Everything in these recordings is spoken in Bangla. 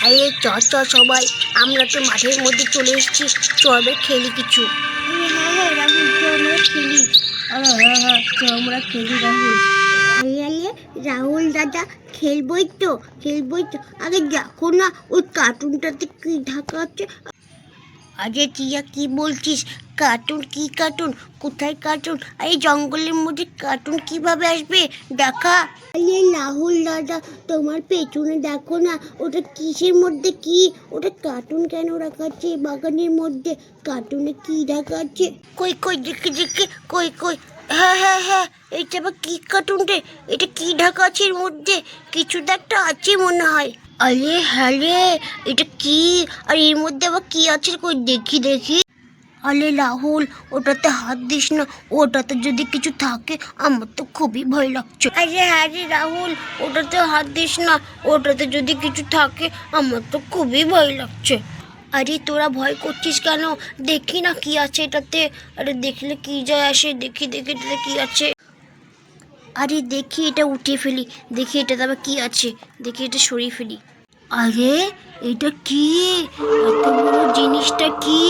আরে চ চ সবাই, আমরা তো মাঠের মধ্যে চলে এসেছি, চবে খেলি কিছু। হ্যাঁ হ্যাঁ রাহুল, চ আমরা খেলি। আরে হ্যাঁ হ্যাঁ, চ আমরা খেলি রাহুল। আরে আরে রাহুল দাদা, খেলবই তো খেলবই তো। আরে দেখো না, ওই কার্টুনটাতে কি ঢাকা আছে। আরে টিয়া কি বলছিস? কার্টুন? কি কার্টুন? কোথায় কার্টুন? এই জঙ্গলের মধ্যে কার্টুন কিভাবে আসবে? দেখা। আরে রাহুল দাদা, তোমার পেছনে দেখো না, ওটা কিসের মধ্যে? কি ওটা? কার্টুন কেন রাখা আছে বাগানের মধ্যে? কার্টুনে কি ঢাকা আছে? কই কই, দেখে দেখে, কই কই। হ্যাঁ হ্যাঁ হ্যাঁ, এটা আবার কি কার্টুন রে? এটা কি ঢাকা আছে এর মধ্যে? কিছু তো একটা আছে মনে হয়। আরে হ্যাঁ রে, এটা কি? আর এর মধ্যে আবার কি আছে? কই দেখি দেখি। আরে রাহুল, ওটাতে হাত দিস না, ওটাতে যদি কিছু থাকে আমার তো খুবই ভয় লাগছে। আরে হ্যাঁ রে রাহুল, ওটাতে হাত দিস না, ওটাতে যদি কিছু থাকে আমার তো খুবই ভয় লাগছে। আরে তোরা ভয় করছিস কেন? দেখি না কি আছে এটাতে। আরে দেখলে কি যায় আসে, দেখি দেখি এটাতে কি আছে। আরে দেখি এটা উঠিয়ে ফেলি, দেখি এটাতে আবার কি আছে, দেখি এটা সরিয়ে ফেলি। আরে এটা কি? এত বড় জিনিসটা কি?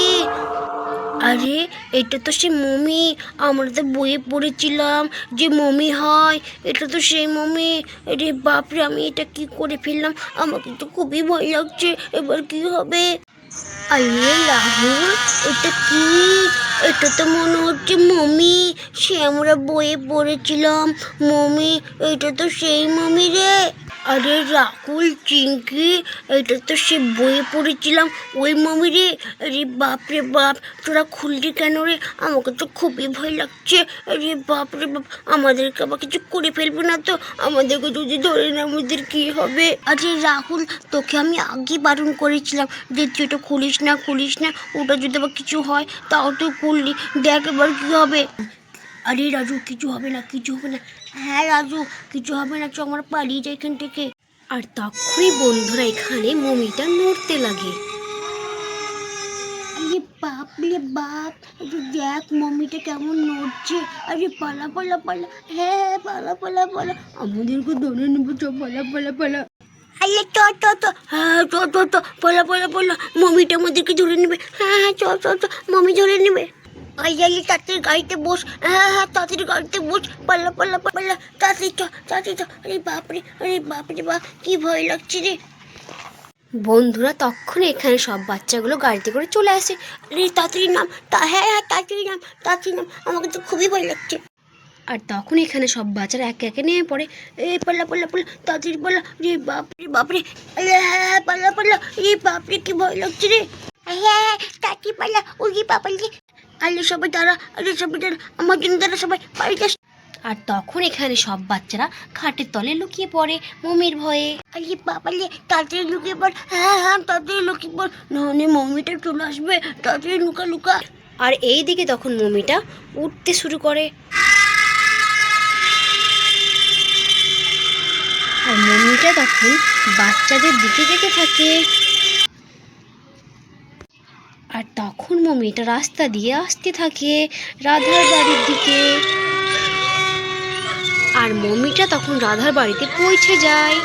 আরে এটা তো সেই মমি, আমরা তো বইয়ে পড়েছিলাম যে মমি হয়, এটা তো সেই মমি। আরে বাপরে, আমি এটা কি করে ফেললাম? আমাকে তো খুবই ভয় লাগছে, এবার কি হবে? আরে রাহুল, এটা কি? এটা তো মনে হচ্ছে মমি, সে আমরা বইয়ে পড়েছিলাম মমি, এটা তো সেই মমি রে। আরে রাহুল, চিঙ্কি, এটা তো সে বইয়ে পড়েছিলাম ওই মমি রে। আরে বাপ রে বাপ, তোরা খুললি কেন রে? আমাকে তো খুবই ভয় লাগছে। আরে বাপ রে বাপ, আমাদেরকে আবার কিছু করে ফেলবে না তো? আমাদেরকে যদি ধরে না, আমাদের কি হবে? আরে রাহুল, তোকে আমি আগে বারণ করেছিলাম যে তুই ওটা খুলিস না খুলিস না, ওটা যদি আবার কিছু হয় তাও তুই খুললি, দেখ এবার কি হবে। আরে রাজু, কিছু হবে না কিছু হবে না। হ্যাঁ রাজু, কিছু হবে না, চ আমরা পালিয়ে যাই এখান থেকে। আর তখনই বন্ধুরা এখানে মমিটা নড়তে লাগে। আরে বাপ রে বাপ, দেখ মমিটা কেমন নড়ছে। আরে পালা পালা পালা, হ্যাঁ পালা পালা পালা, আমাদেরকে ধরে নেবো, চ পালা পালা পালা। আরে চ চ চ, হ্যাঁ চ চ চ, পালা পালা পালা, মমিটা আমাদেরকে ধরে নেবে। হ্যাঁ হ্যাঁ, চ চ চ, মমি ধরে নেবে। আরে তাড়াতাড়ি গাড়িতে বস, হ্যাঁ হ্যাঁ তাড়াতাড়ি গাড়িতে বস, পাল্লা পাল্লা পাল্লা, তাড়াতাড়ি চ তাড়াতাড়ি চ। আরে বাপরে বাপ, কি ভয় লাগছে রে। বন্ধুরা তখন এখানে সব বাচ্চাগুলো গাড়িতে করে চলে আসে। আরে তাড়াতাড়ি নাম, হ্যাঁ হ্যাঁ তাড়াতাড়ি নাম তাড়াতাড়ি নাম, আমাকে তো খুবই ভয় লাগছে। আর তখন এখানে সব বাচ্চারা একে একে নেমে পড়ে। পাল্লা পাল্লা পাল্লা, তাড়াতাড়ি পাল্লা, রে বাপরে বাপরে। আরে হ্যাঁ হ্যাঁ পাল্লা পাল্লা, রে বাপরে কি ভয় লাগছে রে। হ্যাঁ হ্যাঁ তাড়াতাড়ি পাল্লা, ওই বাপালি। আরে সবাই দাঁড়া, আরে সবাই দাঁড়া, আমার জন্য দাঁড়া, সবাই বাড়িতে। আর তখন এখানে সব বাচ্চারা খাটের তলে লুকিয়ে পড়ে মমির ভয়ে। আরে বাবালে, তাড়াতাড়ি লুকিয়ে পড়, হ্যাঁ হ্যাঁ তাড়াতাড়ি লুকিয়ে পড়, নাহলে মমিটা চলে আসবে, তাড়াতাড়ি লুকা লুকা। আর এই দিকে তখন মমিটা উঠতে শুরু করে। আর মমিটা তখন বাচ্চাদের দিকে যেতে থাকে। আর তখন মমিটা রাস্তা দিয়ে আসতে থাকে রাধার বাড়ির দিকে। আর মমিটা তখন রাধার বাড়িতে পৌঁছে যায়।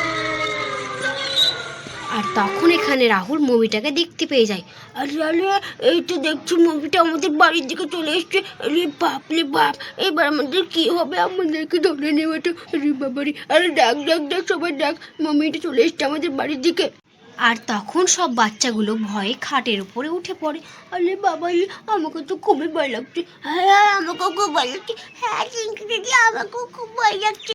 আর তখন এখানে রাহুল মমিটাকে দেখতে পেয়ে যায়। আরে আরে, এই তো দেখছি মমিটা আমাদের বাড়ির দিকে চলে এসছে। আরে বাপ রে বাপ, এবার আমাদের কি হবে? আমাদেরকে ধরে নেবে তো। আরে বাবারে, আরে ডাক ডাক ডাক, সবাই ডাক, মমিটা চলে এসছে আমাদের বাড়ির দিকে। আর তখন সব বাচ্চাগুলো ভয়ে খাটের উপরে উঠে পড়ে। আরে বাবা, আমাকে তো খুবই ভয় লাগছে। হ্যাঁ আমাকেও খুব ভয় লাগছে। হ্যাঁ চিঙ্কি দিদি, আমাকেও খুব ভয় লাগছে।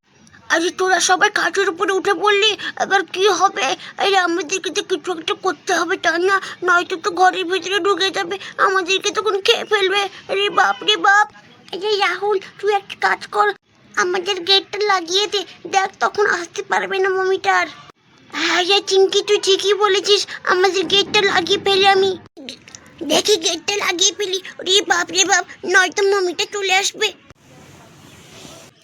আরে তোরা সবাই খাটের উপরে উঠে পড়লি, এবার কি হবে? আরে আমাদেরকে তো কিছু একটা করতে হবে, তা না নয়তো তো ঘরের ভিতরে ঢুকে যাবে, আমাদেরকে তখন খেয়ে ফেলবে। আরে বাপ রে বাপ। আরে রাহুল, তুই একটা কাজ কর, আমাদের গেটটা লাগিয়ে দে, দেখ তখন আসতে পারবে না মমিটার। হ্যাঁ রে চিঙ্কি, তুই ঠিকই বলেছিস, আমাদের গেটটা লাগিয়ে ফেলি আমি। দেখি গেটটা লাগিয়ে ফেলি, রে বাপ রে বাপ, নয়তো মমিটা চলে আসবে।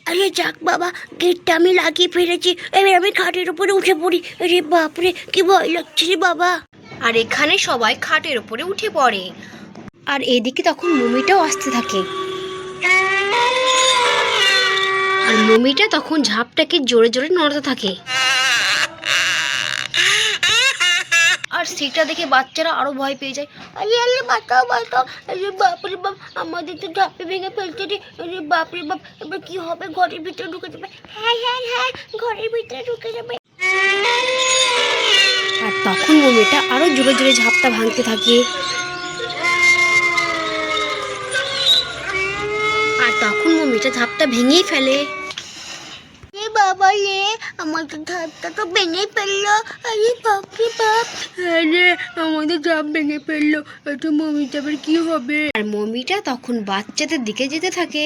আরে যাক বাবা, গেটটা আমি লাগিয়ে ফেলেছি, এবার আমি খাটের উপরে উঠে পড়ি। আরে বাপরে, কি ভয় লাগছে রে বাবা। আর এখানে সবাই খাটের উপরে উঠে পড়ে। আর এদিকে তখন মমিটাও আসতে থাকে। আর মমিটা তখন ঝাপটাকে জোরে জোরে নড়তে থাকে। সেটা দেখে বাচ্চারা আরো ভয় পেয়ে যায়। আরে আরে বাঁচাও বাঁচাও, আরে বাপরে বাপ, আমাদের তো ঝাঁপি ভেঙে ফেলছে রে, আরে বাপরে বাপ, এবার কি হবে? ঘরের ভিতরে ঢুকে যাবে। হ্যাঁ হ্যাঁ হ্যাঁ, ঘরের ভিতরে ঢুকে যাবে। আর তখন মমিটা আরো জোরে জোরে ঝাপটা ভাঙতে থাকে। আর তখন মমিটা ঝাপটা ভেঙেই ফেলে। বাবা রে, আমার তো ঝাপটা তো ভেঙে ফেললো। আরে বাপরে বাপ, আরে আমাদের ঝাপ ভেঙে ফেললো, এটা মমিটা আবার কি হবে? আর মমিটা তখন বাচ্চাদের দিকে যেতে থাকে।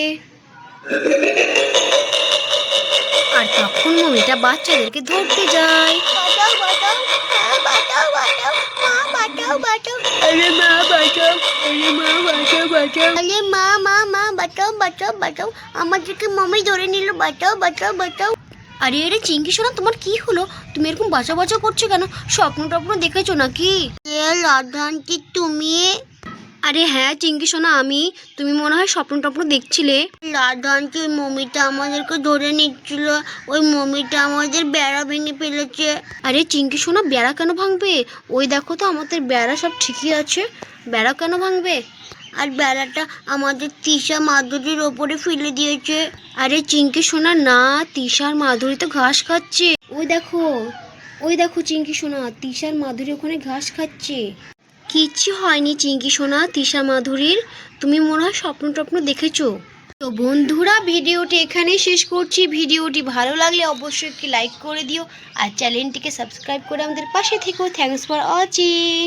আর তখন মমিটা বাচ্চাদেরকে ধরতে যায়। বাঁচাও বাঁচাও, বাঁচাও বাঁচাও, মা বাঁচাও বাঁচাও, আরে মা বাঁচাও, আরে মা বাঁচাও বাঁচাও, আরে মা মা মা বাঁচাও বাঁচাও বাঁচাও, আমাদেরকে মমি ধরে নিল, বাঁচাও বাঁচাও বাঁচাও। আরে আরে চিঙ্কি সোনা, তোমার কি হলো? তুমি এরকম বাঁচা বাঁচা করছো কেন? স্বপ্ন টপ্ন দেখেছো নাকি? রাধানটি তুমি? আরে হ্যাঁ চিঙ্কি সোনা আমি। তুমি মনে হয় স্বপ্ন টপ্ন দেখছিলে। রাধানটি, ওই মমিটা আমাদেরকে ধরে নিচ্ছিল, ওই মমিটা আমাদের বেড়া ভেঙে ফেলেছে। আরে চিঙ্কি সোনা, বেড়া কেন ভাঙবে? ওই দেখো তো আমাদের বেড়া সব ঠিকই আছে, বেড়া কেন ভাঙবে? আর বেড়াটা আমাদের তিশা মাধুরীর ওপরে ফেলে দিয়েছে। আরে চিঙ্কি সোনা না, তিশার মাধুরী তো ঘাস খাচ্ছে। ওই দেখো চিঙ্কি সোনা, তিশার মাধুরী ওখানে ঘাস খাচ্ছে। কিচ্ছু হয়নি চিঙ্কি সোনা তিশা মাধুরীর, তুমি মনে হয় স্বপ্ন টপ্ন দেখেছো। তো বন্ধুরা, ভিডিওটি এখানেই শেষ করছি। ভিডিওটি ভালো লাগলে অবশ্যই একটি লাইক করে দিও আর চ্যানেলটিকে সাবস্ক্রাইব করে আমাদের পাশে থেকো। Thanks for watching.